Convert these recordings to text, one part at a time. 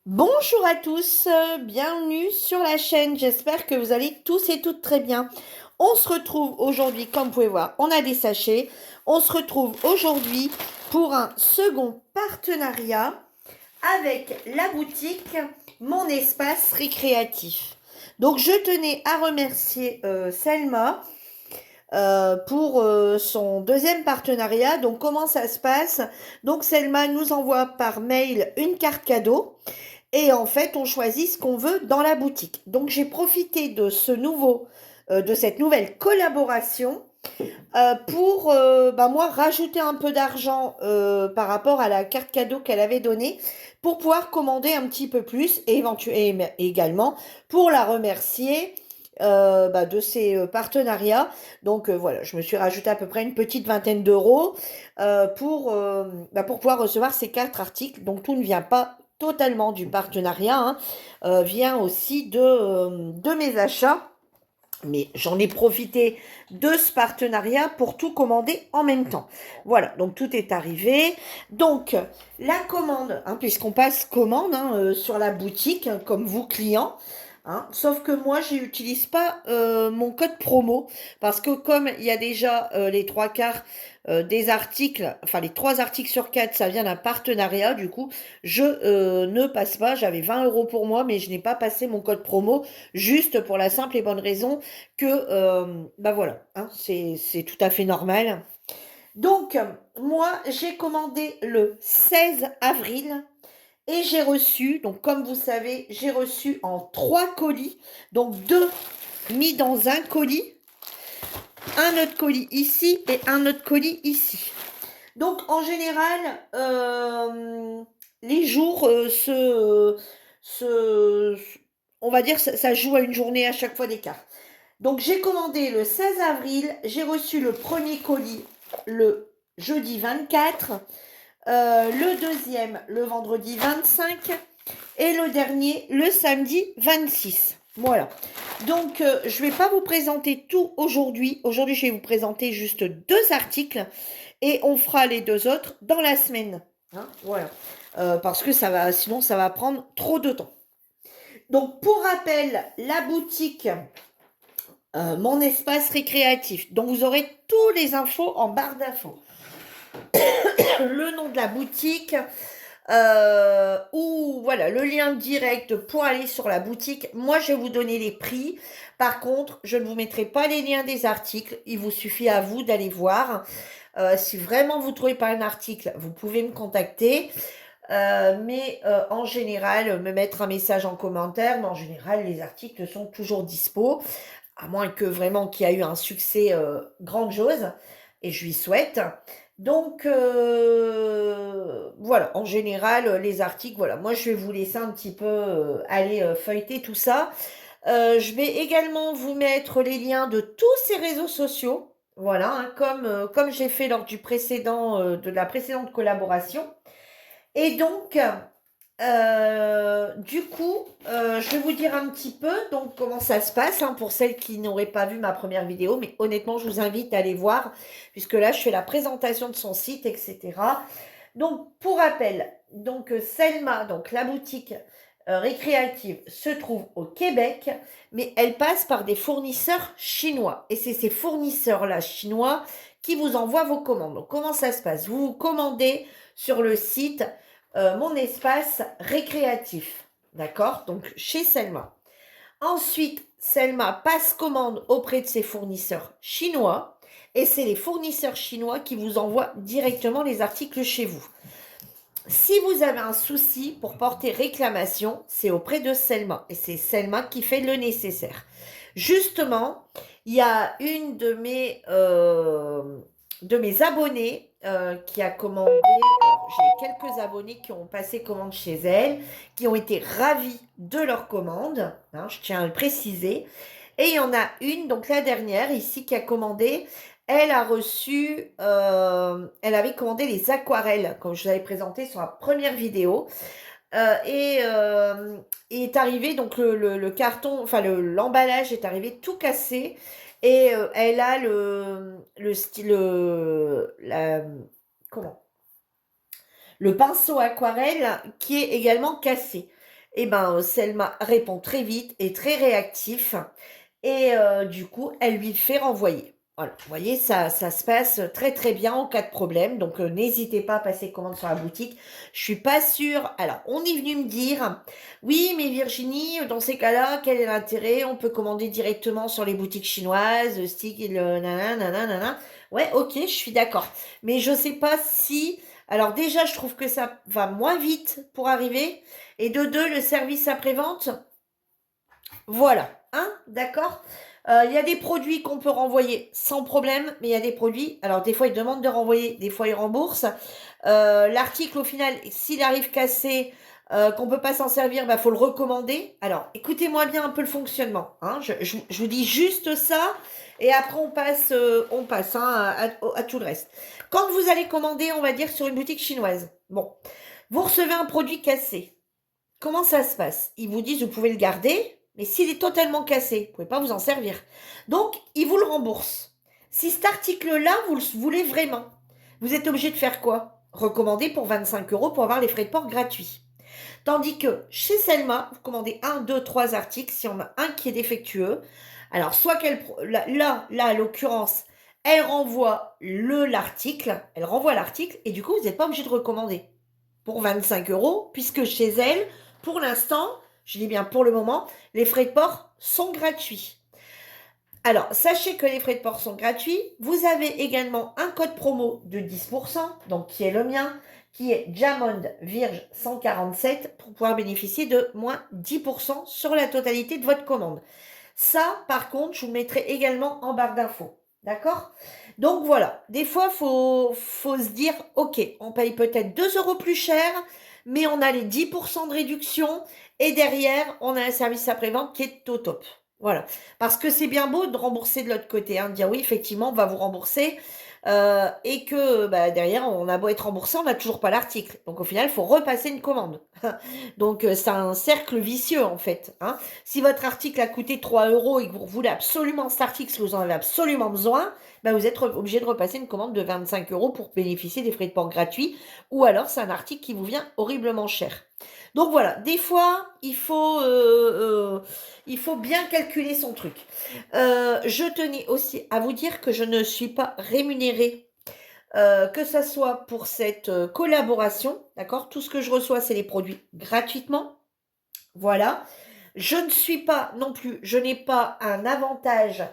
Bonjour à tous, bienvenue sur la chaîne. J'espère que vous allez tous et toutes très bien. On se retrouve aujourd'hui, comme vous pouvez voir, on a des sachets. On se retrouve aujourd'hui pour un second partenariat avec la boutique Mon Espace Récréatif. Donc je tenais à remercier Selma pour son deuxième partenariat. Donc comment ça se passe? Donc Selma nous envoie par mail une carte cadeau. Et en fait, on choisit ce qu'on veut dans la boutique. Donc, j'ai profité de de cette nouvelle collaboration pour, moi, rajouter un peu d'argent par rapport à la carte cadeau qu'elle avait donnée pour pouvoir commander un petit peu plus et également pour la remercier de ses partenariats. Donc voilà, je me suis rajouté à peu près une petite vingtaine d'euros pour pouvoir recevoir ces quatre articles. Donc tout ne vient pas totalement du partenariat, hein, vient aussi de mes achats. Mais j'en ai profité de ce partenariat pour tout commander en même temps. Voilà, donc tout est arrivé. Donc, la commande, hein, puisqu'on passe commande sur la boutique, hein, comme vous clients, hein, sauf que moi, je n'utilise pas mon code promo, parce que comme il y a déjà les trois quarts des articles, enfin les trois articles sur quatre, ça vient d'un partenariat, du coup, je ne passe pas, j'avais 20 euros pour moi, mais je n'ai pas passé mon code promo, juste pour la simple et bonne raison que, voilà, hein, c'est tout à fait normal. Donc, moi, j'ai commandé le 16 avril et j'ai reçu, donc comme vous savez, j'ai reçu en trois colis, donc deux mis dans un colis, un autre colis ici et un autre colis ici. Donc, en général, les jours on va dire, ça joue à une journée à chaque fois d'écart. Donc j'ai commandé le 16 avril, j'ai reçu le premier colis le jeudi 24, le deuxième le vendredi 25 et le dernier le samedi 26. Voilà. Donc je ne vais pas vous présenter tout aujourd'hui. Aujourd'hui, je vais vous présenter juste deux articles et on fera les deux autres dans la semaine. Hein, voilà. Parce que sinon ça va prendre trop de temps. Donc pour rappel, la boutique Mon Espace Récréatif. Donc vous aurez tous les infos en barre d'infos. Le nom de la boutique, ou voilà, le lien direct pour aller sur la boutique. Moi, je vais vous donner les prix. Par contre, je ne vous mettrai pas les liens des articles. Il vous suffit à vous d'aller voir. Si vraiment vous ne trouvez pas un article, vous pouvez me contacter. En général, me mettre un message en commentaire. Mais en général, les articles sont toujours dispo. À moins que vraiment qu'il y a eu un succès grandiose. Et je lui souhaite. Donc, voilà, en général, les articles, voilà, moi je vais vous laisser un petit peu aller feuilleter tout ça. Je vais également vous mettre les liens de tous ces réseaux sociaux, voilà, hein, comme j'ai fait lors de la précédente collaboration. Et donc, je vais vous dire un petit peu donc comment ça se passe hein, pour celles qui n'auraient pas vu ma première vidéo, mais honnêtement, je vous invite à aller voir, puisque là, je fais la présentation de son site, etc. Donc, pour rappel, donc Selma, donc la boutique récréative, se trouve au Québec, mais elle passe par des fournisseurs chinois. Et c'est ces fournisseurs-là chinois qui vous envoient vos commandes. Donc, comment ça se passe? Vous vous commandez sur le site Mon Espace Récréatif. D'accord? Donc, chez Selma. Ensuite, Selma passe commande auprès de ses fournisseurs chinois. Et c'est les fournisseurs chinois qui vous envoient directement les articles chez vous. Si vous avez un souci pour porter réclamation, c'est auprès de Selma. Et c'est Selma qui fait le nécessaire. Justement, il y a une de mes abonnés qui a commandé. Alors, j'ai quelques abonnés qui ont passé commande chez elle, qui ont été ravis de leur commande. Hein, je tiens à le préciser. Et il y en a une, donc la dernière ici, qui a commandé. Elle avait commandé les aquarelles, comme je vous avais présenté sur la première vidéo. Est arrivé, donc le carton, enfin l'emballage est arrivé tout cassé. Et elle a le style, comment? Le pinceau aquarelle qui est également cassé. Et ben, Selma répond très vite et très réactif. Et du coup, elle lui fait renvoyer. Voilà, vous voyez, ça se passe très très bien en cas de problème. Donc, n'hésitez pas à passer commande sur la boutique. Je suis pas sûre. Alors, on est venu me dire, oui, mais Virginie, dans ces cas-là, quel est l'intérêt? On peut commander directement sur les boutiques chinoises, stick, le nanana, nanana, nanana. Ouais, ok, je suis d'accord. Mais je sais pas si. Alors, déjà, je trouve que ça va moins vite pour arriver. Et de deux, le service après-vente. Voilà, hein, d'accord? Il y a des produits qu'on peut renvoyer sans problème, mais il y a des produits, alors des fois ils demandent de renvoyer, des fois ils remboursent. L'article au final, s'il arrive cassé, qu'on peut pas s'en servir, bah faut le recommander. Alors, écoutez-moi bien un peu le fonctionnement, hein. Je vous dis juste ça, et après on passe hein, à tout le reste. Quand vous allez commander, on va dire sur une boutique chinoise, bon, vous recevez un produit cassé. Comment ça se passe? Ils vous disent, vous pouvez le garder, mais s'il est totalement cassé, vous ne pouvez pas vous en servir. Donc, ils vous le remboursent. Si cet article-là, vous le voulez vraiment, vous êtes obligé de faire quoi? Recommander pour 25 euros pour avoir les frais de port gratuits. Tandis que chez Selma, vous commandez un, deux, trois articles, si on a un qui est défectueux, alors soit là, à l'occurrence, elle renvoie l'article, elle renvoie l'article, et du coup, vous n'êtes pas obligé de recommander pour 25 euros, puisque chez elle, pour l'instant, je dis bien pour le moment, les frais de port sont gratuits. Alors, sachez que les frais de port sont gratuits. Vous avez également un code promo de 10%, donc qui est le mien, qui est Jamond Virge 147, pour pouvoir bénéficier de moins 10% sur la totalité de votre commande. Ça, par contre, je vous le mettrai également en barre d'infos. D'accord? Donc voilà, des fois, faut se dire, ok, on paye peut-être 2 euros plus cher, mais on a les 10% de réduction et derrière, on a un service après-vente qui est au top. Voilà. Parce que c'est bien beau de rembourser de l'autre côté, hein, de dire oui, effectivement, on va vous rembourser. Et que bah, derrière, on a beau être remboursé, on n'a toujours pas l'article. Donc au final, il faut repasser une commande. Donc c'est un cercle vicieux en fait, hein. Si votre article a coûté 3 euros et que vous voulez absolument cet article, si vous en avez absolument besoin, bah, vous êtes obligé de repasser une commande de 25 euros pour bénéficier des frais de port gratuits. Ou alors c'est un article qui vous vient horriblement cher. Donc voilà, des fois, il faut bien calculer son truc. Je tenais aussi à vous dire que je ne suis pas rémunérée, que ça soit pour cette collaboration, d'accord? Tout ce que je reçois, c'est les produits gratuitement. Voilà. Je ne suis pas non plus, je n'ai pas un avantage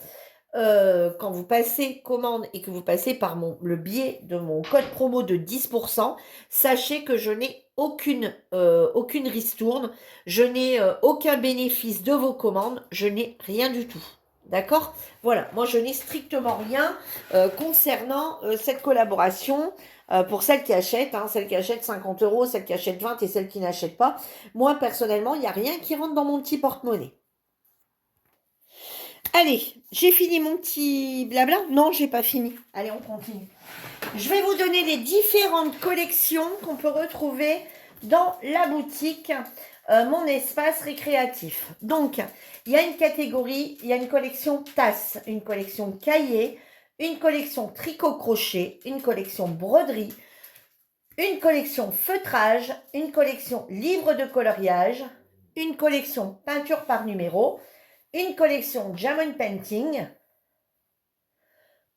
quand vous passez commande et que vous passez par le biais de mon code promo de 10%, sachez que je n'ai aucune ristourne, je n'ai aucun bénéfice de vos commandes, je n'ai rien du tout. D'accord? Voilà, moi je n'ai strictement rien concernant cette collaboration. Pour celles qui achètent, hein, celles qui achètent 50 euros, celles qui achètent 20 et celles qui n'achètent pas. Moi, personnellement, il n'y a rien qui rentre dans mon petit porte-monnaie. Allez, j'ai fini mon petit blabla. Non, j'ai pas fini. Allez, on continue. Je vais vous donner les différentes collections qu'on peut retrouver dans la boutique Mon Espace Récréatif. Donc, il y a une catégorie, il y a une collection tasse, une collection cahier, une collection tricot-crochet, une collection broderie, une collection feutrage, une collection livre de coloriage, une collection peinture par numéro, une collection Diamond Painting,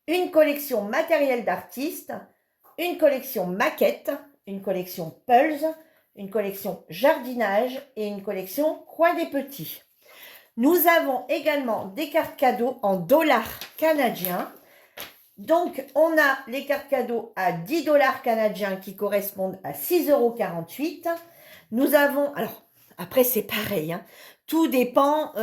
une collection matériel d'artiste, une collection maquette, une collection Pulse, une collection jardinage et une collection Coin des Petits. Nous avons également des cartes cadeaux en dollars canadiens. Donc, on a les cartes cadeaux à 10 dollars canadiens qui correspondent à 6,48 €. Nous avons, alors, après c'est pareil, hein, tout dépend,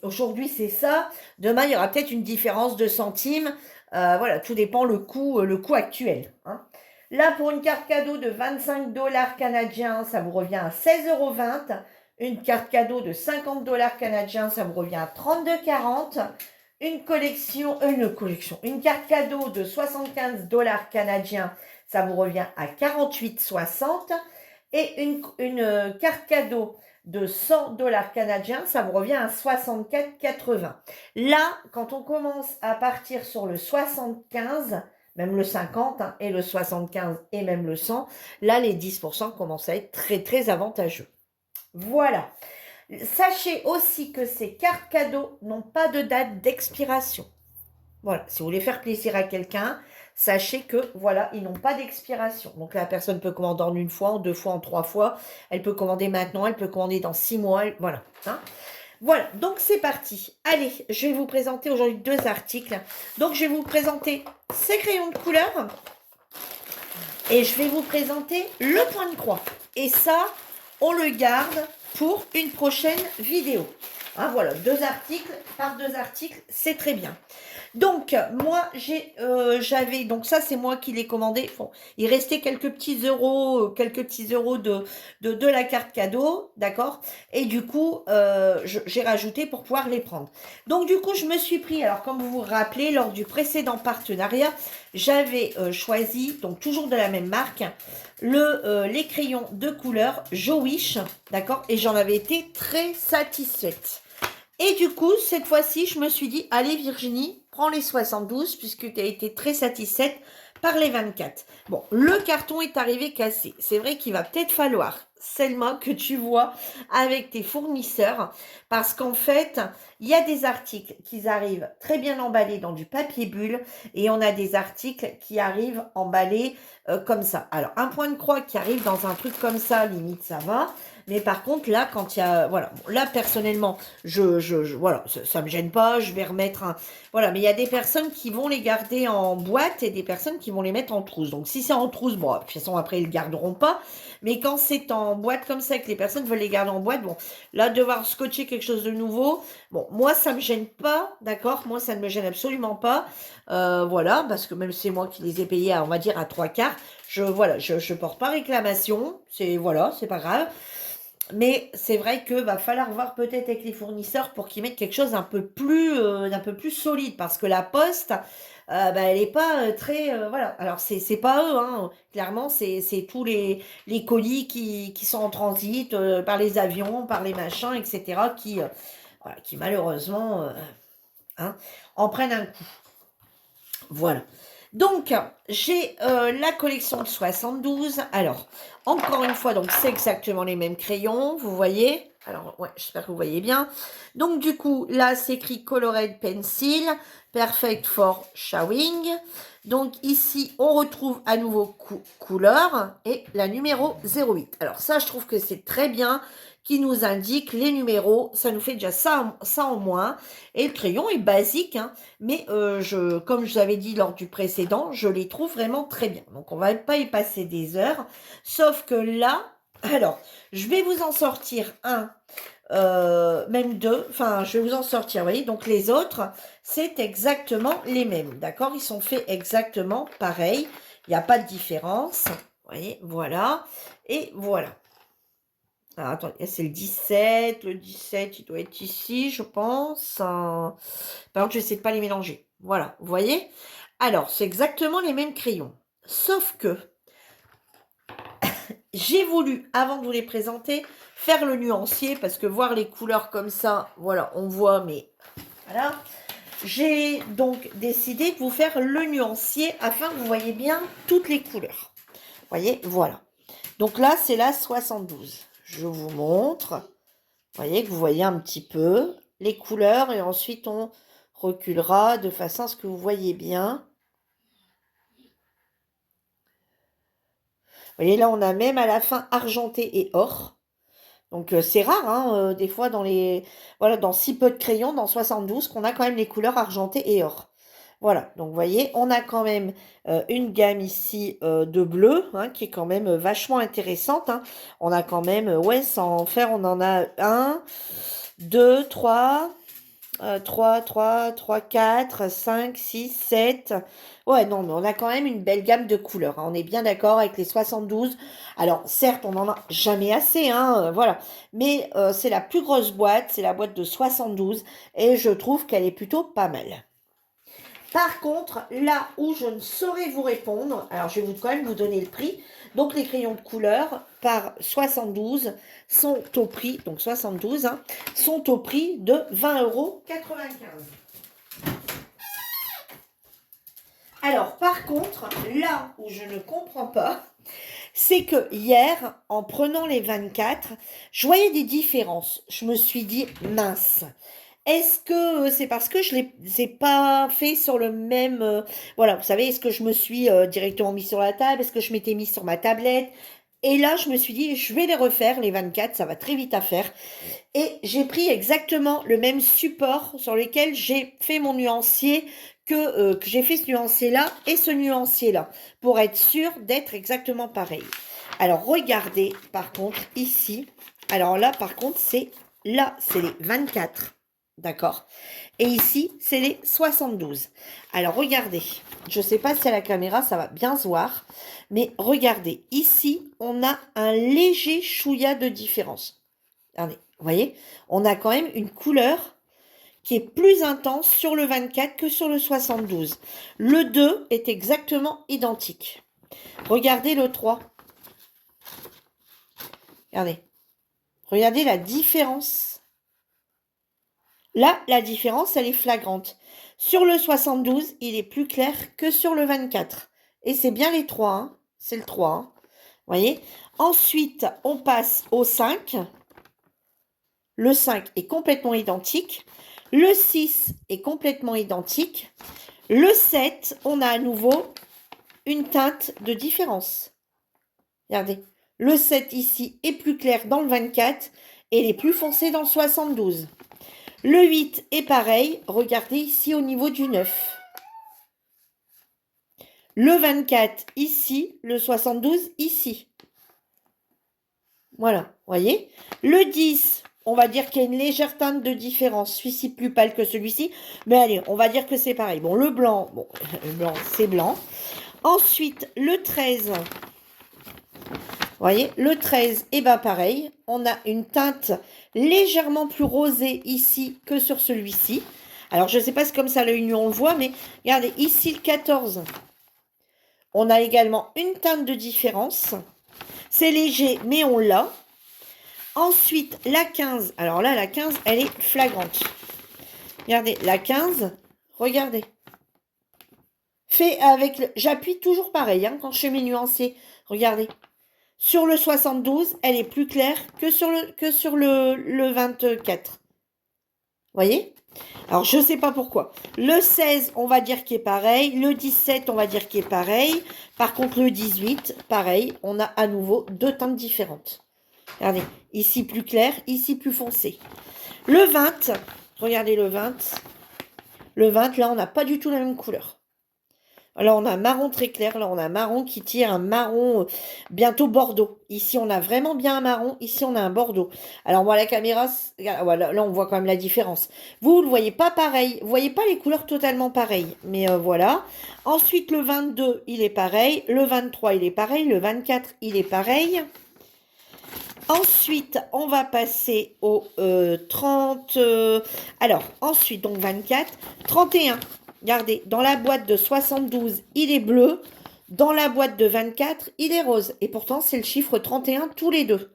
aujourd'hui c'est ça, demain il y aura peut-être une différence de centimes, voilà, tout dépend le coût actuel, hein. Là, pour une carte cadeau de 25 dollars canadiens, ça vous revient à 16,20 €. Une carte cadeau de 50 dollars canadiens, ça vous revient à 32,40 €. Une carte cadeau de 75 dollars canadiens, ça vous revient à 48,60 €. Et une carte cadeau de 100 dollars canadiens, ça vous revient à 64,80 €. Là, quand on commence à partir sur le 75, même le 50 hein, et le 75 et même le 100, là, les 10% commencent à être très, très avantageux. Voilà. Sachez aussi que ces cartes cadeaux n'ont pas de date d'expiration. Voilà, si vous voulez faire plaisir à quelqu'un, sachez que, voilà, ils n'ont pas d'expiration. Donc la personne peut commander en une fois, en deux fois, en trois fois. Elle peut commander maintenant, elle peut commander dans 6 mois. Voilà. Hein. Voilà, donc c'est parti. Allez, je vais vous présenter aujourd'hui 2 articles. Donc je vais vous présenter ces crayons de couleur et je vais vous présenter le point de croix. Et ça, on le garde pour une prochaine vidéo. Hein, voilà, 2 articles par 2 articles, c'est très bien. Donc, moi, j'avais, donc ça, c'est moi qui l'ai commandé. Bon, il restait quelques petits euros de la carte cadeau, d'accord? Et du coup, j'ai rajouté pour pouvoir les prendre. Donc, du coup, je me suis pris, alors comme vous vous rappelez, lors du précédent partenariat, j'avais choisi, donc toujours de la même marque, les crayons de couleur Jowish, d'accord? Et j'en avais été très satisfaite. Et du coup, cette fois-ci, je me suis dit, allez Virginie, prends les 72 puisque tu as été très satisfaite par les 24. Bon, le carton est arrivé cassé. C'est vrai qu'il va peut-être falloir, Selma, que tu vois avec tes fournisseurs parce qu'en fait, il y a des articles qui arrivent très bien emballés dans du papier bulle et on a des articles qui arrivent emballés comme ça. Alors, un point de croix qui arrive dans un truc comme ça, limite, ça va. Mais par contre, là, quand il y a... Voilà, là, personnellement, voilà, ça me gêne pas, je vais remettre un... Voilà, mais il y a des personnes qui vont les garder en boîte et des personnes qui vont les mettre en trousse. Donc, si c'est en trousse, bon, de toute façon, après, ils le garderont pas. Mais quand c'est en boîte comme ça, que les personnes veulent les garder en boîte, bon, là, devoir scotcher quelque chose de nouveau, bon, moi, ça me gêne pas, d'accord? Moi, ça ne me gêne absolument pas. Voilà, parce que même si c'est moi qui les ai payés, on va dire, à 3/4, voilà, je porte pas réclamation. Voilà, c'est pas grave. Mais c'est vrai que va falloir voir peut-être avec les fournisseurs pour qu'ils mettent quelque chose d'un peu plus solide parce que la poste, bah, elle est pas très voilà. Alors c'est pas eux, hein. Clairement c'est tous les colis qui sont en transit par les avions, par les machins, etc. Voilà, qui malheureusement hein, en prennent un coup. Voilà. Donc, j'ai la collection de 72. Alors, encore une fois, donc c'est exactement les mêmes crayons, vous voyez. Alors, ouais, j'espère que vous voyez bien. Donc, du coup, là, c'est écrit Colored Pencil, Perfect for Showing. Donc, ici, on retrouve à nouveau couleur et la numéro 08. Alors, ça, je trouve que c'est très bien qui nous indique les numéros. Ça nous fait déjà ça en moins. Et le crayon est basique, hein. Mais comme je vous avais dit lors du précédent, je les trouve vraiment très bien. Donc, on va pas y passer des heures. Sauf que là, alors, je vais vous en sortir un, même deux. Enfin, je vais vous en sortir, vous voyez. Donc, les autres, c'est exactement les mêmes. D'accord? Ils sont faits exactement pareil. Il n'y a pas de différence. Vous voyez, voilà. Et voilà. Alors, attendez, c'est le 17. Le 17, il doit être ici, je pense. Par contre, je n'essaie de pas les mélanger. Voilà, vous voyez? Alors, c'est exactement les mêmes crayons. Sauf que j'ai voulu, avant de vous les présenter, faire le nuancier parce que voir les couleurs comme ça, voilà, on voit, mais voilà. J'ai donc décidé de vous faire le nuancier afin que vous voyez bien toutes les couleurs. Vous voyez, voilà. Donc là, c'est la 72. Je vous montre. Vous voyez que vous voyez un petit peu les couleurs et ensuite on reculera de façon à ce que vous voyez bien. Vous voyez, là, on a même à la fin argenté et or. Donc, c'est rare, hein, des fois, voilà, dans si peu de crayons, dans 72, qu'on a quand même les couleurs argenté et or. Voilà, donc vous voyez, on a quand même une gamme ici de bleu, hein, qui est quand même vachement intéressante. Hein. On a quand même, ouais, sans faire, on en a 1, 2, 3, 4, 5, 6, 7. Ouais, non, mais on a quand même une belle gamme de couleurs. Hein. On est bien d'accord avec les 72. Alors, certes, on n'en a jamais assez, hein, voilà. Mais c'est la plus grosse boîte, c'est la boîte de 72. Et je trouve qu'elle est plutôt pas mal. Par contre, là où je ne saurais vous répondre, alors je vais quand même vous donner le prix. Donc les crayons de couleur par 72 sont au prix, donc 72, hein, sont au prix de 20,95 €. Alors par contre, là où je ne comprends pas, c'est que hier, en prenant les 24, je voyais des différences. Je me suis dit, mince. Est-ce que c'est parce que je les ai pas fait sur le même... voilà, vous savez, est-ce que je me suis directement mis sur la table? Est-ce que je m'étais mis sur ma tablette? Et là, je me suis dit, je vais les refaire, les 24, ça va très vite à faire. Et j'ai pris exactement le même support sur lequel j'ai fait mon nuancier, que j'ai fait ce nuancier-là et ce nuancier-là, pour être sûr d'être exactement pareil. Alors, regardez, par contre, ici. Alors là, par contre, c'est les 24. D'accord? Et ici, c'est les 72. Alors, regardez. Je ne sais pas si à la caméra, ça va bien se voir. Mais regardez. Ici, on a un léger chouïa de différence. Regardez. Vous voyez? On a quand même une couleur qui est plus intense sur le 24 que sur le 72. Le 2 est exactement identique. Regardez le 3. Regardez. Regardez la différence. Là, la différence, elle est flagrante. Sur le 72, il est plus clair que sur le 24. Et c'est bien les 3. Hein. C'est le 3. Hein. Vous voyez? Ensuite, on passe au 5. Le 5 est complètement identique. Le 6 est complètement identique. Le 7, on a à nouveau une teinte de différence. Regardez. Le 7 ici est plus clair dans le 24 et il est plus foncé dans le 72. Le 8 est pareil. Regardez ici au niveau du 9. Le 24 ici, le 72 ici. Voilà, voyez. Le 10, on va dire qu'il y a une légère teinte de différence. Celui-ci plus pâle que celui-ci. Mais allez, on va dire que c'est pareil. Bon, le blanc, le blanc, c'est blanc. Ensuite, le 13. Vous voyez, le 13, et bien pareil. On a une teinte légèrement plus rosée ici que sur celui-ci. Alors, je ne sais pas si comme ça, l'œil nu, on le voit, mais regardez, ici, le 14. On a également une teinte de différence. C'est léger, mais on l'a. Ensuite, la 15. Alors là, la 15, elle est flagrante. Regardez, la 15, regardez. Fait avec... J'appuie toujours pareil hein, quand je fais mes nuanciers. Regardez. Sur le 72, elle est plus claire que sur le 24. Vous voyez? Alors, je ne sais pas pourquoi. Le 16, on va dire qu'il est pareil. Le 17, on va dire qu'il est pareil. Par contre, le 18, pareil. On a à nouveau deux teintes différentes. Regardez, ici plus clair, ici plus foncé. Le 20, regardez le 20. Le 20, là, on n'a pas du tout la même couleur. Alors, on a un marron très clair. Là, on a un marron qui tire un marron bientôt bordeaux. Ici, on a vraiment bien un marron. Ici, on a un bordeaux. Alors, moi, la caméra, voilà, là, on voit quand même la différence. Vous ne le voyez pas pareil. Vous voyez pas les couleurs totalement pareilles. Mais voilà. Ensuite, le 22, il est pareil. Le 23, il est pareil. Le 24, il est pareil. Ensuite, on va passer au 30. Alors, ensuite, donc 24. 31. Regardez, dans la boîte de 72, il est bleu. Dans la boîte de 24, il est rose. Et pourtant, c'est le chiffre 31 tous les deux.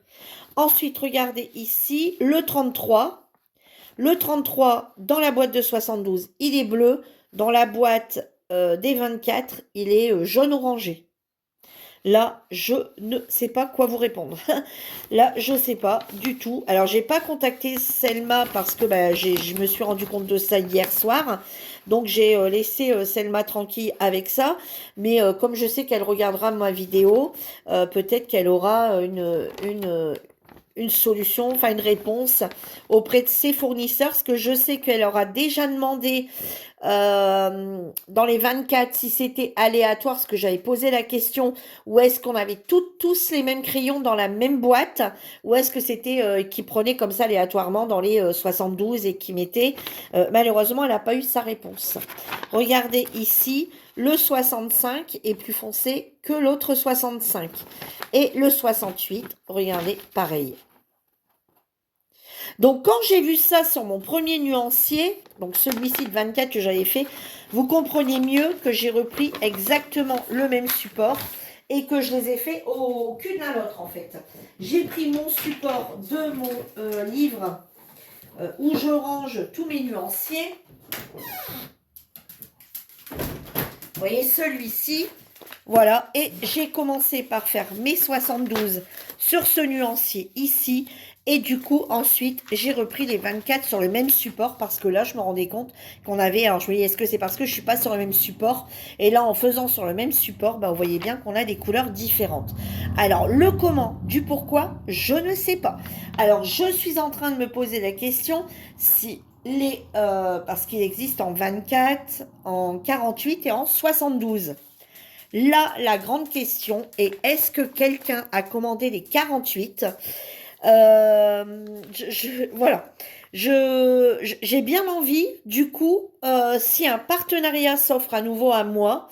Ensuite, regardez ici, le 33. Le 33, dans la boîte de 72, il est bleu. Dans la boîte des 24, il est jaune-orangé. Là, je ne sais pas quoi vous répondre. Là, je ne sais pas du tout. Alors, j'ai pas contacté Selma parce que je me suis rendu compte de ça hier soir. Donc, j'ai laissé Selma tranquille avec ça. Mais comme je sais qu'elle regardera ma vidéo, peut-être qu'elle aura une solution, enfin une réponse auprès de ses fournisseurs, parce que je sais qu'elle aura déjà demandé dans les 24 si c'était aléatoire, parce que j'avais posé la question, ou est-ce qu'on avait tous les mêmes crayons dans la même boîte, ou est-ce que c'était qui prenait comme ça aléatoirement dans les 72 et qui mettait, malheureusement elle n'a pas eu sa réponse. Regardez ici, le 65 est plus foncé que l'autre 65. Et le 68, regardez, pareil. Donc, quand j'ai vu ça sur mon premier nuancier, donc celui-ci de 24 que j'avais fait, vous comprenez mieux que j'ai repris exactement le même support et que je les ai fait au cul de l'un l'autre, en fait. J'ai pris mon support de mon livre où je range tous mes nuanciers. Vous voyez, celui-ci, Voilà, et j'ai commencé par faire mes 72 sur ce nuancier ici. Et du coup, ensuite, j'ai repris les 24 sur le même support parce que là, je me rendais compte qu'on avait... Alors, je me dis, est-ce que c'est parce que je suis pas sur le même support? Et là, en faisant sur le même support, bah, vous voyez bien qu'on a des couleurs différentes. Alors, le comment, du pourquoi, je ne sais pas. Alors, je suis en train de me poser la question si parce qu'il existe en 24, en 48 et en 72. Là, la grande question est, est-ce que quelqu'un a commandé les 48? Voilà. J'ai bien envie, du coup, si un partenariat s'offre à nouveau à moi,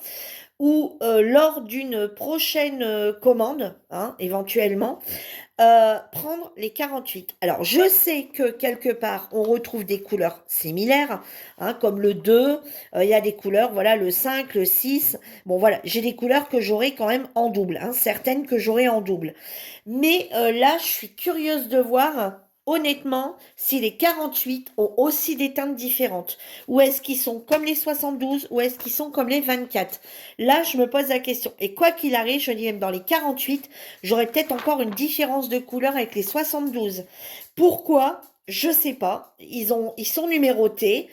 ou lors d'une prochaine commande, hein, éventuellement, prendre les 48. Alors, je sais que quelque part, on retrouve des couleurs similaires, hein, comme le 2, il y a des couleurs, voilà, le 5, le 6. Bon, voilà, j'ai des couleurs que j'aurai quand même en double, hein, certaines que j'aurai en double. Mais là, je suis curieuse de voir, honnêtement, si les 48 ont aussi des teintes différentes. Ou est-ce qu'ils sont comme les 72, ou est-ce qu'ils sont comme les 24? Là, je me pose la question. Et quoi qu'il arrive, je dis même dans les 48, j'aurais peut-être encore une différence de couleur avec les 72. Pourquoi? Je sais pas. Ils sont numérotés.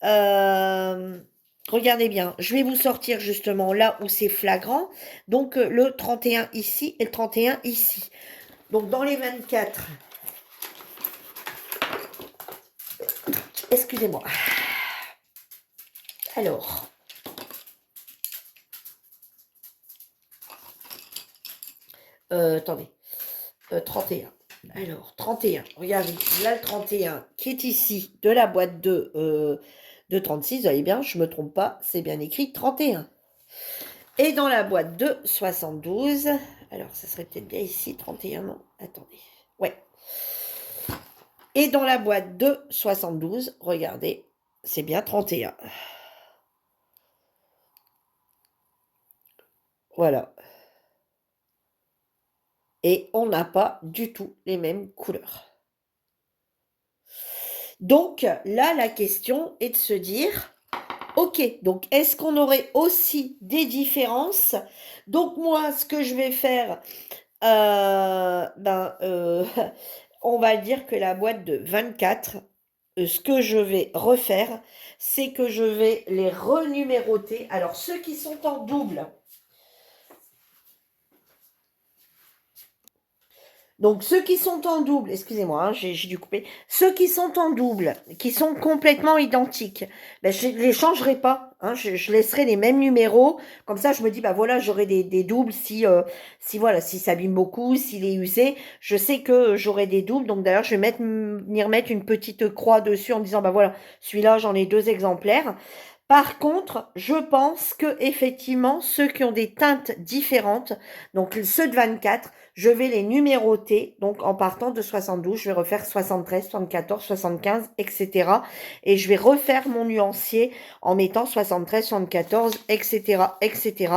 Euh, Regardez bien, je vais vous sortir justement là où c'est flagrant. Donc le 31 ici et le 31 ici. Donc dans les 24, excusez-moi. Alors, attendez, 31. Alors, 31, regardez, là le 31 qui est ici de la boîte de 36, vous voyez bien, je ne me trompe pas, c'est bien écrit 31. Et dans la boîte de 72, alors ça serait peut-être bien ici, 31, non? Attendez, ouais. Et dans la boîte de 72, regardez, c'est bien 31. Voilà. Et on n'a pas du tout les mêmes couleurs. Donc là, la question est de se dire, ok, donc est-ce qu'on aurait aussi des différences? Donc moi, ce que je vais faire, on va dire que la boîte de 24, ce que je vais refaire, c'est que je vais les renuméroter. Alors ceux qui sont en double, donc ceux qui sont en double, excusez-moi, hein, j'ai dû couper, ceux qui sont en double, qui sont complètement identiques, ben, je ne les changerai pas, hein, je laisserai les mêmes numéros, comme ça je me dis, bah voilà, j'aurai des doubles si voilà, s'il s'abîme beaucoup, s'il est usé, je sais que j'aurai des doubles, donc d'ailleurs je vais venir mettre une petite croix dessus en disant, bah voilà, celui-là j'en ai 2 exemplaires. Par contre, je pense que effectivement, ceux qui ont des teintes différentes, donc ceux de 24, je vais les numéroter. Donc en partant de 72, je vais refaire 73, 74, 75, etc. Et je vais refaire mon nuancier en mettant 73, 74, etc., etc.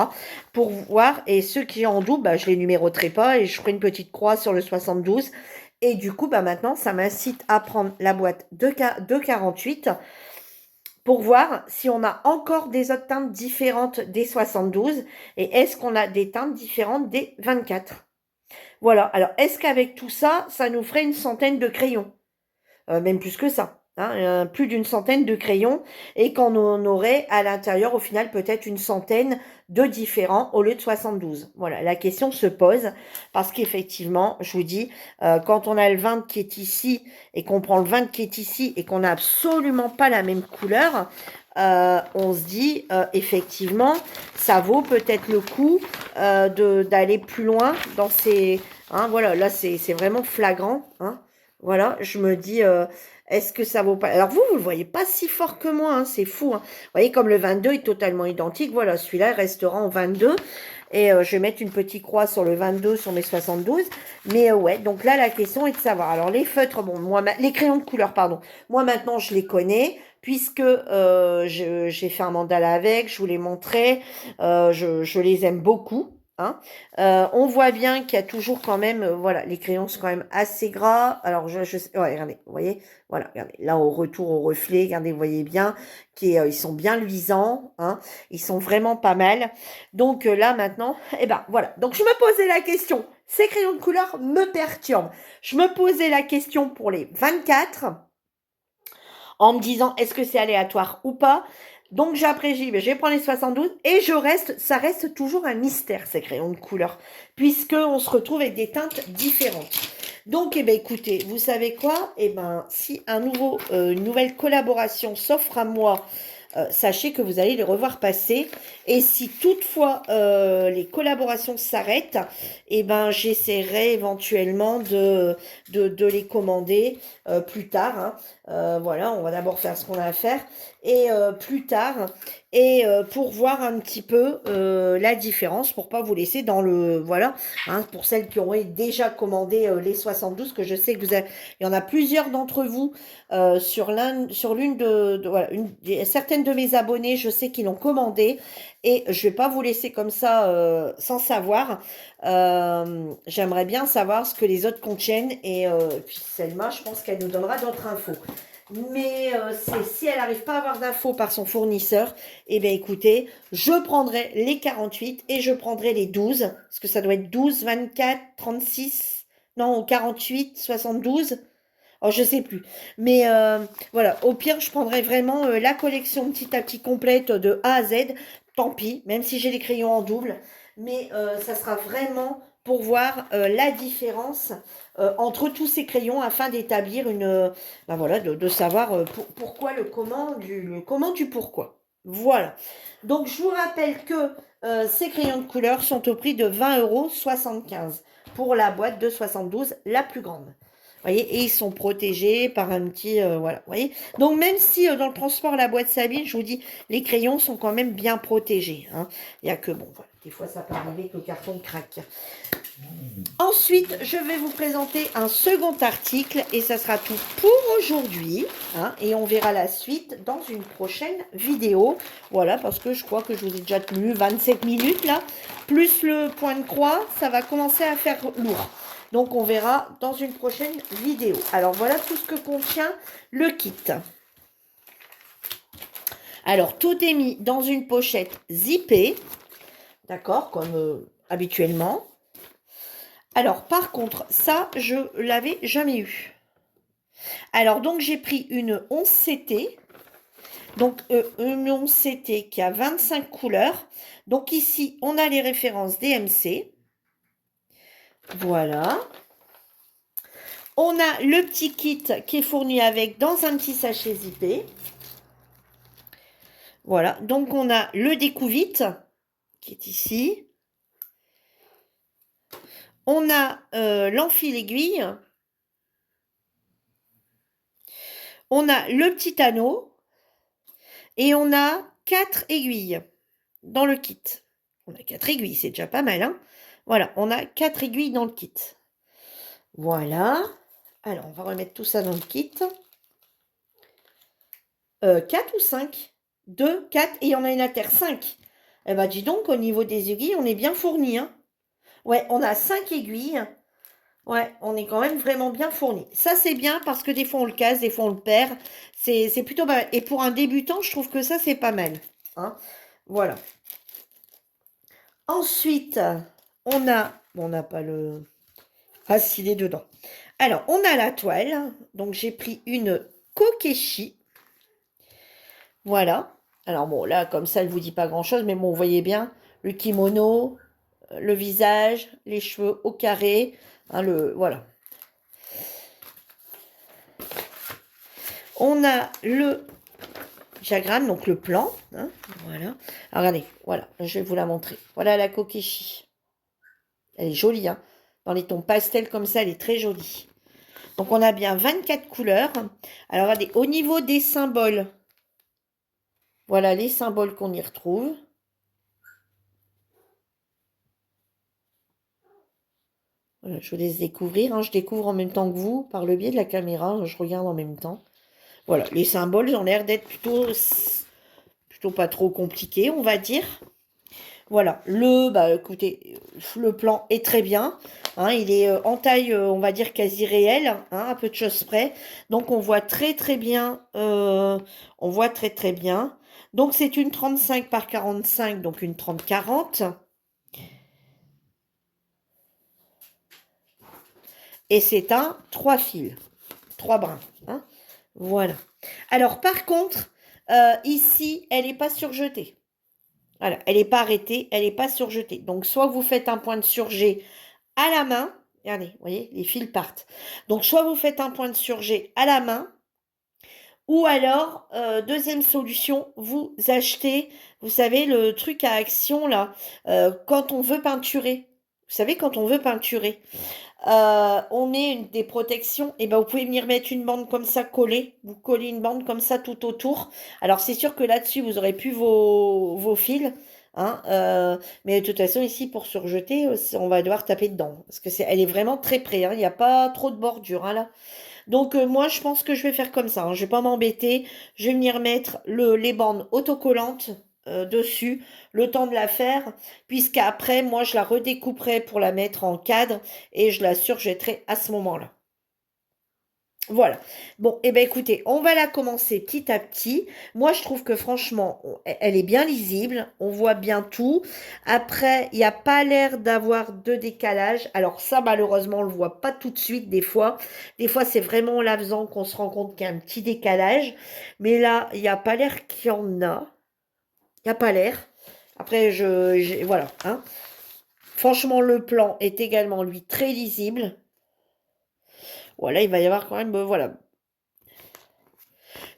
pour voir. Et ceux qui ont en double, bah, je les numéroterai pas et je ferai une petite croix sur le 72. Et du coup, bah, maintenant, ça m'incite à prendre la boîte de 48 pour voir si on a encore des autres teintes différentes des 72 et est-ce qu'on a des teintes différentes des 24. Voilà, alors est-ce qu'avec tout ça, ça nous ferait une centaine de crayons? Même plus que ça, hein, plus d'une centaine de crayons, et qu'on en aurait à l'intérieur au final peut-être une centaine de différents au lieu de 72. Voilà, la question se pose, parce qu'effectivement, je vous dis, quand on a le 20 qui est ici, et qu'on prend le 20 qui est ici, et qu'on n'a absolument pas la même couleur, on se dit, effectivement, ça vaut peut-être le coup d'aller plus loin dans ces... Hein, voilà, là, c'est vraiment flagrant, hein. Voilà, je me dis, est-ce que ça vaut pas... Alors vous le voyez pas si fort que moi, hein, c'est fou, hein. Vous voyez, comme le 22 est totalement identique, voilà, celui-là restera en 22. Et je vais mettre une petite croix sur le 22, sur mes 72. Mais ouais, donc là, la question est de savoir. Alors les feutres, bon, moi, les crayons de couleur, pardon. Moi, maintenant, je les connais, puisque j'ai fait un mandala avec, je vous les montrais. Je les aime beaucoup. Hein. On voit bien qu'il y a toujours quand même, voilà, les crayons sont quand même assez gras. Alors, ouais, regardez, vous voyez, voilà, regardez, là, au retour, au reflet, regardez, vous voyez bien qu'ils sont bien luisants, hein, ils sont vraiment pas mal. Donc, là, maintenant, eh ben, voilà. Donc, je me posais la question, ces crayons de couleur me perturbent. Je me posais la question pour les 24, en me disant, est-ce que c'est aléatoire ou pas? Donc j'ai dit, je vais prendre les 72 et ça reste toujours un mystère ces crayons de couleur, puisqu'on se retrouve avec des teintes différentes. Donc, eh ben, écoutez, vous savez quoi? Eh ben, si une nouvelle collaboration s'offre à moi, sachez que vous allez les revoir passer. Et si toutefois les collaborations s'arrêtent, eh ben, j'essaierai éventuellement de les commander plus tard. Hein. Voilà, on va d'abord faire ce qu'on a à faire. Et plus tard, et pour voir un petit peu la différence, pour pas vous laisser dans le... Voilà, hein, pour celles qui auraient déjà commandé les 72, que je sais que il y en a plusieurs d'entre vous sur l'une voilà, certaines de mes abonnés, je sais qu'ils l'ont commandé et je vais pas vous laisser comme ça sans savoir. J'aimerais bien savoir ce que les autres contiennent et puis Selma, je pense qu'elle nous donnera d'autres infos. Mais si elle n'arrive pas à avoir d'infos par son fournisseur, eh bien écoutez, je prendrai les 48 et je prendrai les 12, parce que ça doit être 12, 24, 36, non, 48, 72. Oh, je sais plus. Mais voilà, au pire, je prendrai vraiment la collection petit à petit complète de A à Z. Tant pis, même si j'ai les crayons en double. Mais ça sera vraiment pour voir la différence entre tous ces crayons afin d'établir ben voilà, de savoir pourquoi le comment du pourquoi. Voilà. Donc, je vous rappelle que ces crayons de couleur sont au prix de 20,75 € pour la boîte de 72, la plus grande. Voyez, et ils sont protégés par un petit... voilà, voyez. Donc, même si dans le transport, la boîte s'abîme, je vous dis, les crayons sont quand même bien protégés. Hein. Il n'y a que, bon, voilà, des fois, ça peut arriver que le carton craque. Ensuite, je vais vous présenter un second article et ça sera tout pour aujourd'hui. Hein, et on verra la suite dans une prochaine vidéo. Voilà, parce que je crois que je vous ai déjà tenu 27 minutes là. Plus le point de croix, ça va commencer à faire lourd. Donc, on verra dans une prochaine vidéo. Alors, voilà tout ce que contient le kit. Alors, tout est mis dans une pochette zippée. D'accord, comme habituellement. Alors, par contre, ça, je l'avais jamais eu. Alors, donc, j'ai pris une 11CT. Donc, une 11CT qui a 25 couleurs. Donc, ici, on a les références DMC. Voilà. On a le petit kit qui est fourni avec dans un petit sachet zippé. Voilà. Donc, on a le découvite qui est ici. On a l'enfil aiguille. On a le petit anneau. Et on a 4 aiguilles dans le kit. On a 4 aiguilles, c'est déjà pas mal. Hein, voilà, on a 4 aiguilles dans le kit. Voilà. Alors, on va remettre tout ça dans le kit. 4 ou 5? 2, 4 et il y en a une à terre. 5. Eh ben, dis donc, au niveau des aiguilles, on est bien fourni. Hein. Ouais, on a 5 aiguilles. Ouais, on est quand même vraiment bien fourni. Ça, c'est bien parce que des fois, on le casse, des fois, on le perd. C'est plutôt pas mal. Et pour un débutant, je trouve que ça, c'est pas mal. Hein. Voilà. Ensuite, on n'a pas le acidé dedans. Alors, on a la toile. Donc, j'ai pris une Kokeshi. Voilà. Alors, bon, là, comme ça, elle ne vous dit pas grand-chose. Mais bon, vous voyez bien le kimono, le visage, les cheveux au carré. Hein, voilà. On a le diagramme, donc le plan. Hein, voilà. Alors, regardez, voilà. Je vais vous la montrer. Voilà la Kokeshi. Elle est jolie, hein. Dans les tons pastels comme ça, elle est très jolie. Donc, on a bien 24 couleurs. Alors, regardez, au niveau des symboles, voilà les symboles qu'on y retrouve. Voilà, je vous laisse découvrir. Hein. Je découvre en même temps que vous, par le biais de la caméra. Je regarde en même temps. Voilà, les symboles ont l'air d'être plutôt pas trop compliqués, on va dire. Voilà, bah écoutez, le plan est très bien, hein, il est en taille, on va dire quasi réelle, hein, à peu de choses près. Donc on voit très très bien, on voit très très bien. Donc c'est une 35 par 45, donc une 30-40. Et c'est un 3 fils, 3 brins, hein. Voilà. Alors par contre, ici, elle n'est pas surjetée. Voilà, elle n'est pas arrêtée, elle n'est pas surjetée. Donc soit vous faites un point de surjet à la main. Regardez, vous voyez, les fils partent. Donc, soit vous faites un point de surjet à la main, ou alors, deuxième solution, vous achetez, vous savez, le truc à action, là, quand on veut peinturer. Vous savez, quand on veut peinturer, on met des protections, et ben vous pouvez venir mettre une bande comme ça collée. Vous collez une bande comme ça tout autour. Alors c'est sûr que là-dessus, vous aurez plus vos fils. Hein, mais de toute façon, ici, pour surjeter, on va devoir taper dedans. Parce que elle est vraiment très près. Hein, il n'y a pas trop de bordure, hein, là. Donc moi, je pense que je vais faire comme ça. Hein, je vais pas m'embêter. Je vais venir mettre les bandes autocollantes dessus, le temps de la faire, puisqu'après, moi, je la redécouperai pour la mettre en cadre et je la surjetterai à ce moment-là. Voilà. Bon, eh ben écoutez, on va la commencer petit à petit. Moi, je trouve que franchement, elle est bien lisible. On voit bien tout. Après, il n'y a pas l'air d'avoir de décalage. Alors ça, malheureusement, on le voit pas tout de suite des fois. Des fois, c'est vraiment en la faisant qu'on se rend compte qu'il y a un petit décalage. Mais là, il n'y a pas l'air qu'il y en a. Il n'y a pas l'air. Après, voilà. Hein. Franchement, le plan est également, lui, très lisible. Voilà, il va y avoir quand même, voilà.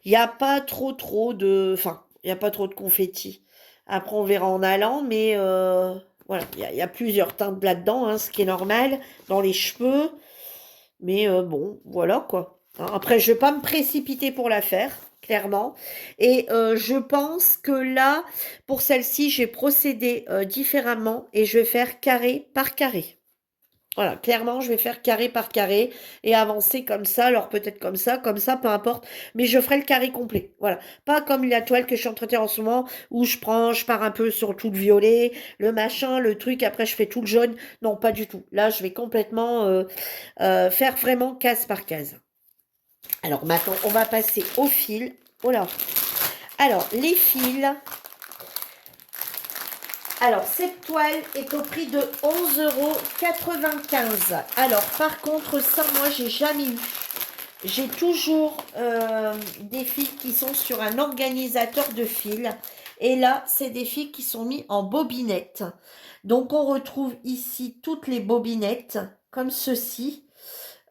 Il n'y a pas trop de... Enfin, il n'y a pas trop de confettis. Après, on verra en allant, mais voilà, il y a plusieurs teintes là-dedans, hein, ce qui est normal, dans les cheveux. Mais bon, voilà quoi. Hein, après, je ne vais pas me précipiter pour la faire, clairement. Et je pense que là, pour celle-ci, j'ai procédé différemment et je vais faire carré par carré. Voilà, clairement, je vais faire carré par carré et avancer comme ça. Alors peut-être comme ça, peu importe. Mais je ferai le carré complet. Voilà. Pas comme la toile que je suis en train de faire en ce moment où je pars un peu sur tout le violet, le machin, le truc. Après, je fais tout le jaune. Non, pas du tout. Là, je vais complètement faire vraiment case par case. Alors maintenant, on va passer au fil. Oh là. Alors, les fils. Alors, cette toile est au prix de 11,95 €. Alors, par contre, ça, moi, j'ai jamais eu. J'ai toujours des fils qui sont sur un organisateur de fils. Et là, c'est des fils qui sont mis en bobinette. Donc, on retrouve ici toutes les bobinettes, comme ceci.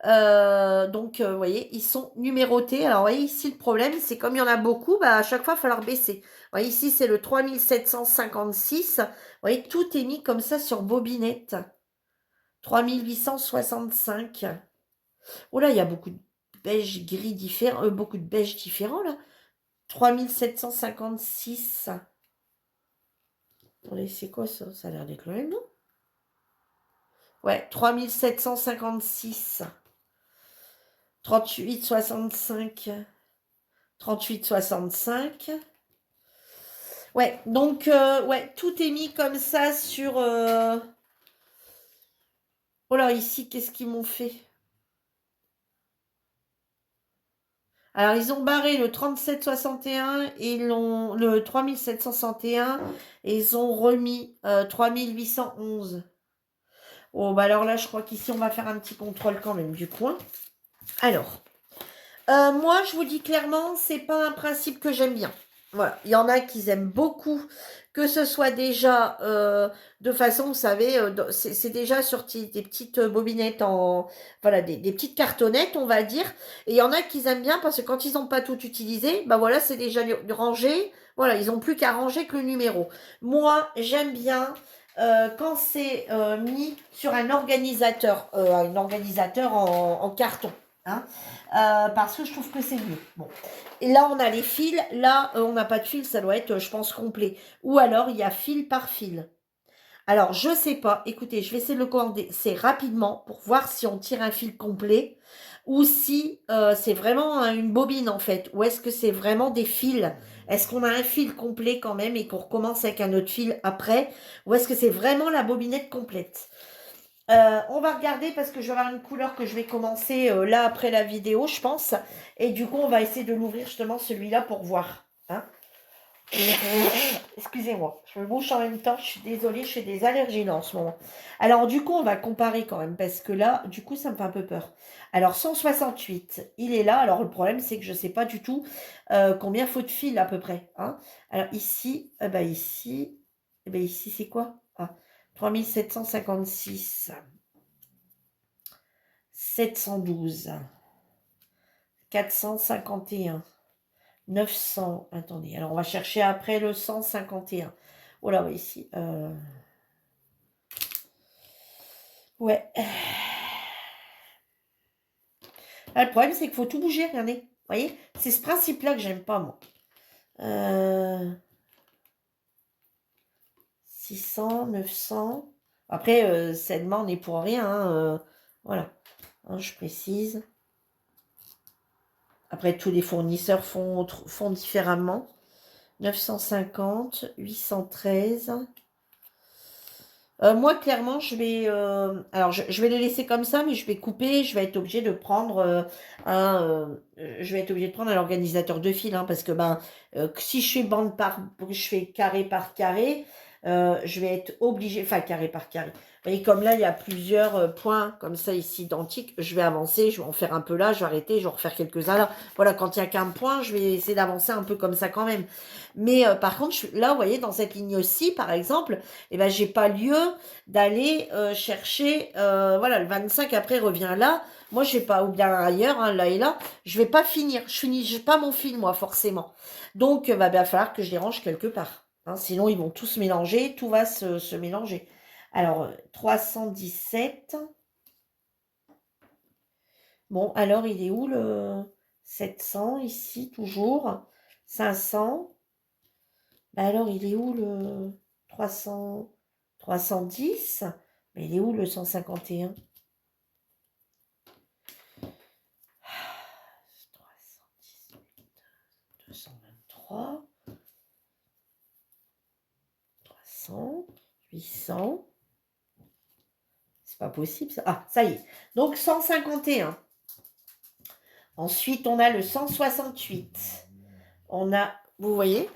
Donc, vous voyez, ils sont numérotés. Alors, vous voyez, ici, le problème, c'est comme il y en a beaucoup, bah, à chaque fois, il va falloir baisser. Vous voyez, ici, c'est le 3756. Vous voyez, tout est mis comme ça sur bobinette. 3865. Oh là, il y a beaucoup de beige gris différents, beaucoup de beige différents, là. 3756. Attendez, c'est quoi ça? Ça a l'air d'être le même, non? Ouais, 3756. 3865. 38,65. Ouais, donc, ouais, tout est mis comme ça sur... Oh là, ici, qu'est-ce qu'ils m'ont fait? Alors, ils ont barré le 3761 et le 3761 et ils ont remis 3811. Oh, bah alors là, je crois qu'ici, on va faire un petit contrôle quand même du coin. Alors, moi, je vous dis clairement, c'est pas un principe que j'aime bien. Voilà, il y en a qui aiment beaucoup, que ce soit déjà de façon, vous savez, c'est déjà sorti des petites bobinettes en, voilà, des petites cartonnettes, on va dire. Et il y en a qui aiment bien parce que quand ils n'ont pas tout utilisé, bah voilà, c'est déjà rangé. Voilà, ils n'ont plus qu'à ranger que le numéro. Moi, j'aime bien quand c'est mis sur un organisateur en carton. Hein, parce que je trouve que c'est mieux. Bon. Et là, on a les fils. Là, on n'a pas de fil. Ça doit être, je pense, complet. Ou alors, il y a fil par fil. Alors, je sais pas. Écoutez, je vais essayer de le commander. C'est rapidement pour voir si on tire un fil complet. ou si c'est vraiment une bobine en fait, ou est-ce que c'est vraiment des fils? Est-ce qu'on a un fil complet quand même et qu'on recommence avec un autre fil après, ou est-ce que c'est vraiment la bobinette complète? On va regarder parce que je vais avoir une couleur que je vais commencer là après la vidéo, je pense. Et du coup, on va essayer de l'ouvrir justement celui-là pour voir. Hein. Excusez-moi, je me bouche en même temps, je suis désolée, je fais des allergies là en ce moment. Alors du coup, on va comparer quand même, parce que là, du coup, ça me fait un peu peur. Alors 168, il est là. Alors le problème, c'est que je ne sais pas du tout combien faut de fil à peu près. Hein. Alors ici, ici c'est quoi? Ah, 3756, 712, 451. 900, attendez, alors on va chercher après le 151. Oh là, oui, ici. Ouais. Ah, le problème, c'est qu'il faut tout bouger, regardez. Vous voyez? C'est ce principe-là que j'aime pas, moi. 600, 900. Après, cette demande on n'est pour rien. Hein, voilà. Hein, je précise. Après, tous les fournisseurs font différemment. 950, 813. Moi, clairement, je vais, alors je vais les laisser comme ça, mais je vais couper. Je vais être obligée de prendre je vais être obligée de prendre un organisateur de fil, hein, parce que si je fais je fais carré par carré, je vais être obligée, enfin carré par carré. Vous voyez, comme là, il y a plusieurs points comme ça ici identiques. Je vais avancer, je vais en faire un peu là, je vais arrêter, je vais en refaire quelques-uns là. Voilà, quand il y a qu'un point, je vais essayer d'avancer un peu comme ça quand même. Mais par contre, là, vous voyez, dans cette ligne-ci, par exemple. Eh ben, j'ai pas lieu d'aller chercher, voilà, le 25 après revient là. Moi, je vais pas, ou bien ailleurs, hein, là et là, je vais pas finir. Je finis pas mon fil, moi, forcément. Donc, va bien falloir que je les range quelque part. Hein, sinon, ils vont tous se mélanger, tout va se mélanger. Alors, 317. Bon, alors, il est où le 700 ici, toujours? 500. Bah alors, il est où le 300, 310? Mais il est où le 151? 318, 223, 300, 800. C'est pas possible ça. Ah, ça y est. Donc 151. Ensuite, on a le 168. On a, vous voyez?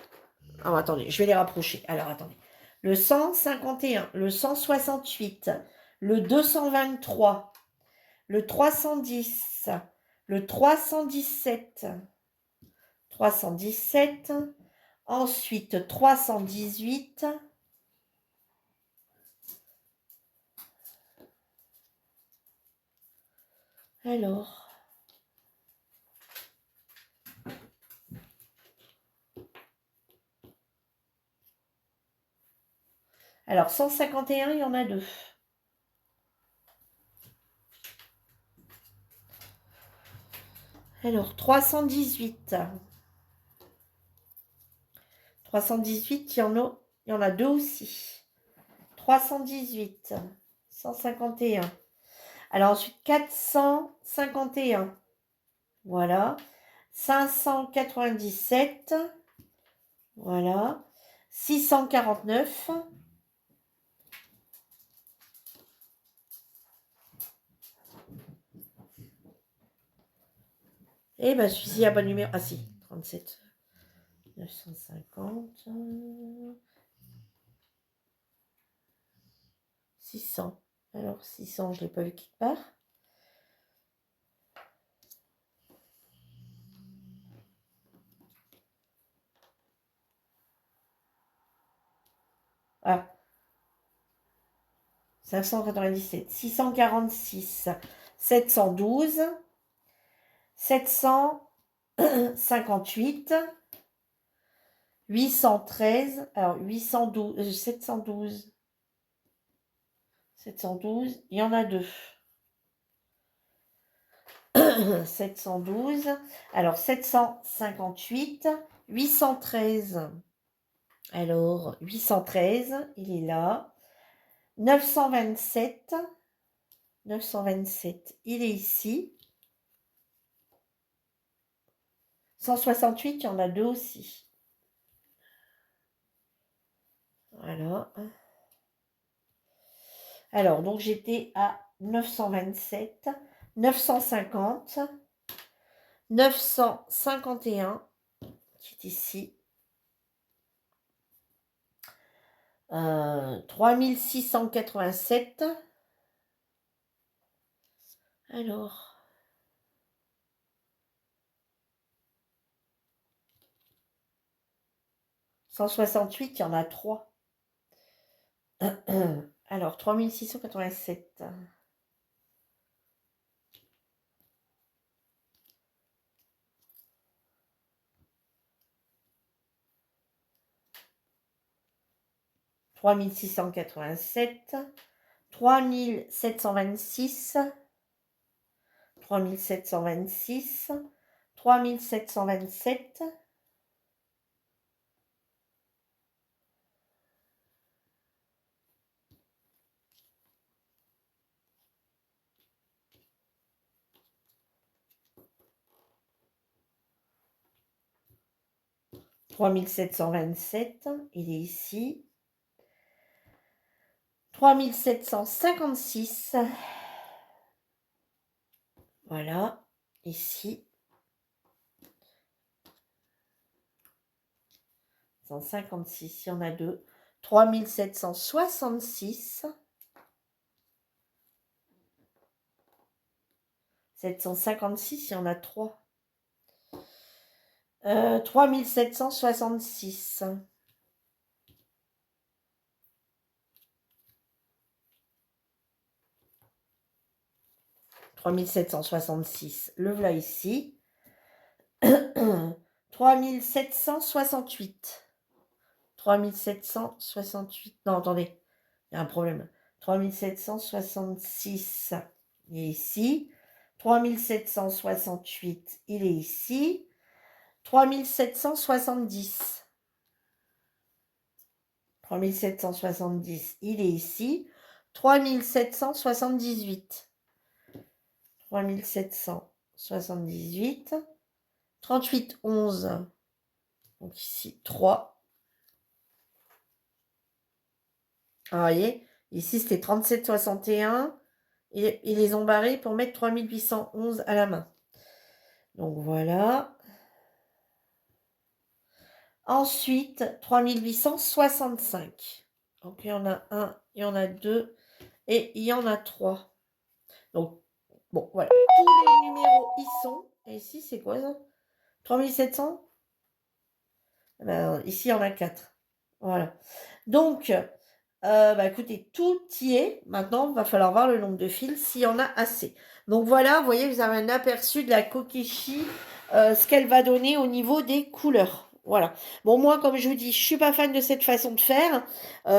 Ah, attendez, je vais les rapprocher. Alors, attendez. Le 151, le 168, le 223, le 310, le 317, 317, ensuite 318, alors 151, il y en a deux. Alors 318. 318, il y en a deux aussi. 318, 151. Alors ensuite 451. Voilà. 597. Voilà. 649. Et ben celui-ci a pas de numéro. Ah si, 37. 950. 600. Alors 600, je ne l'ai pas vu quelque part. Ah. 597, 646, 712, 758, 813, alors 812, 712, 712, il y en a deux. 712, alors 758, 813, alors 813, il est là. 927, 927, il est ici. 168, il y en a deux aussi. Voilà. Alors, donc j'étais à 927, 950, 951, qui est ici, 3687. Alors, 168, il y en a 3. Alors, 3687. 3687, 3726, 3726, 3727, 3727, il est ici. 3756, voilà, ici. 156, il y en a deux. 3766. 756, il y en a trois. 3766. 3766, le voilà ici. 3768. 3768. Non, attendez, il y a un problème. 3766, il est ici. 3768, il est ici. 3770. 3770, il est ici. 3778. 3778. 3811. Donc ici, 3. Ah, vous voyez, ici c'était 3761. Et ils les ont barrés pour mettre 3811 à la main. Donc voilà. Ensuite, 3865. Donc il y en a un, il y en a deux et il y en a trois. Donc, bon, voilà. Tous les numéros y sont. Et ici, c'est quoi ça? 3700. Ben, ici, il y en a 4. Voilà. Donc, bah, écoutez, tout y est. Maintenant, il va falloir voir le nombre de fils, s'il y en a assez. Donc voilà, vous voyez, vous avez un aperçu de la Kokeshi, ce qu'elle va donner au niveau des couleurs. Voilà. Bon, moi, comme je vous dis, je suis pas fan de cette façon de faire,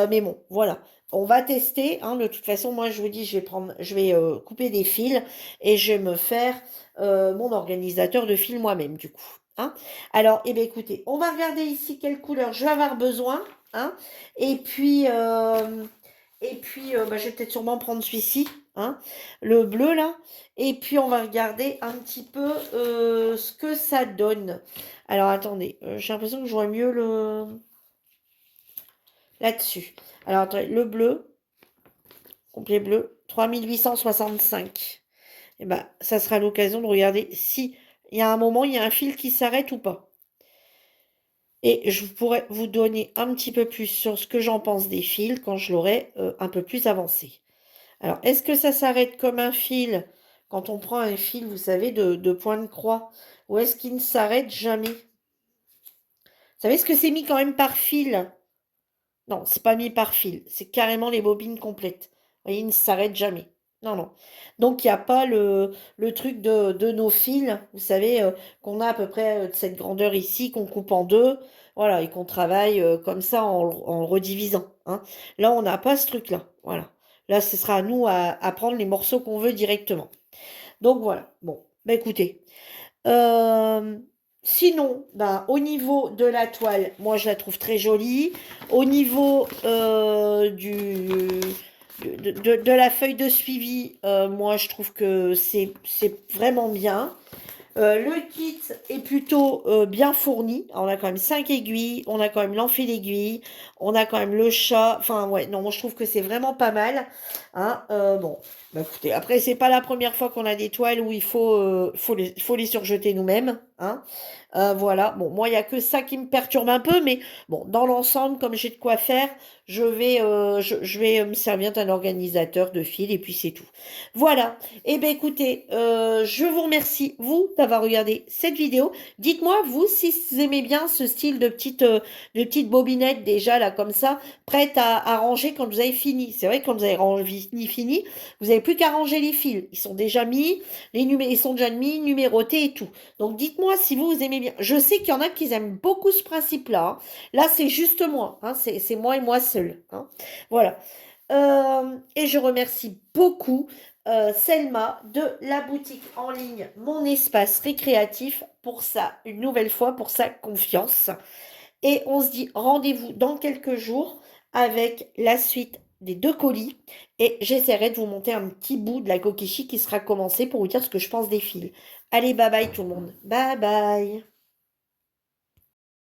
mais bon, voilà. On va tester, hein. De toute façon, moi, je vous dis, je vais couper des fils et je vais me faire mon organisateur de fils moi-même, du coup. Hein. Alors, eh bien, écoutez, on va regarder ici quelle couleur je vais avoir besoin. Hein. Et puis, bah, je vais peut-être sûrement prendre celui-ci, hein, le bleu là. Et puis, on va regarder un petit peu ce que ça donne. Alors, attendez, j'ai l'impression que je vois mieux le là-dessus. Alors, attendez, le bleu, complet bleu, 3865. Et ben, ça sera l'occasion de regarder si il y a un moment, il y a un fil qui s'arrête ou pas. Et je pourrais vous donner un petit peu plus sur ce que j'en pense des fils quand je l'aurai un peu plus avancé. Alors, est-ce que ça s'arrête comme un fil quand on prend un fil, vous savez, de point de croix? Ou est-ce qu'il ne s'arrête jamais? Vous savez ce que c'est mis quand même par fil? Non, c'est pas mis par fil. C'est carrément les bobines complètes. Vous voyez, il ne s'arrête jamais. Non, non. Donc, il n'y a pas le truc de nos fils, vous savez, qu'on a à peu près de cette grandeur ici, qu'on coupe en deux, voilà, et qu'on travaille comme ça en redivisant. Hein. Là, on n'a pas ce truc-là. Voilà. Là, ce sera à nous à prendre les morceaux qu'on veut directement. Donc, voilà. Bon, bah écoutez. Euh, Sinon, ben, au niveau de la toile, moi je la trouve très jolie. Au niveau de la feuille de suivi, moi je trouve que c'est vraiment bien. Le kit est plutôt bien fourni. Alors, on a quand même 5 aiguilles, on a quand même l'enfil d'aiguille, on a quand même le chat. Enfin, ouais, non, moi je trouve que c'est vraiment pas mal. Hein, bon, bah, écoutez, après, c'est pas la première fois qu'on a des toiles où faut les surjeter nous-mêmes. Hein. Voilà, bon, moi, il n'y a que ça qui me perturbe un peu, mais bon, dans l'ensemble, comme j'ai de quoi faire, je vais me servir d'un organisateur de fil et puis c'est tout. Voilà. Eh bien, écoutez, je vous remercie, vous, d'avoir regardé cette vidéo. Dites-moi, vous, si vous aimez bien ce style de petites bobinettes, déjà, là, comme ça, prêtes à ranger quand vous avez fini. C'est vrai que quand vous avez fini, vous n'avez plus qu'à ranger les fils. Ils sont déjà mis, ils sont déjà mis, numérotés et tout. Donc, dites-moi si vous aimez bien. Je sais qu'il y en a qui aiment beaucoup ce principe-là. Hein. Là, c'est juste moi. Hein. C'est moi et moi seul. Hein. Voilà. Et je remercie beaucoup Selma de la boutique en ligne Mon Espace Récréatif pour ça, une nouvelle fois, pour sa confiance. Et on se dit rendez-vous dans quelques jours avec la suite des 2 colis. Et j'essaierai de vous monter un petit bout de la Kokishi qui sera commencé pour vous dire ce que je pense des fils. Allez, bye bye tout le monde. Bye bye.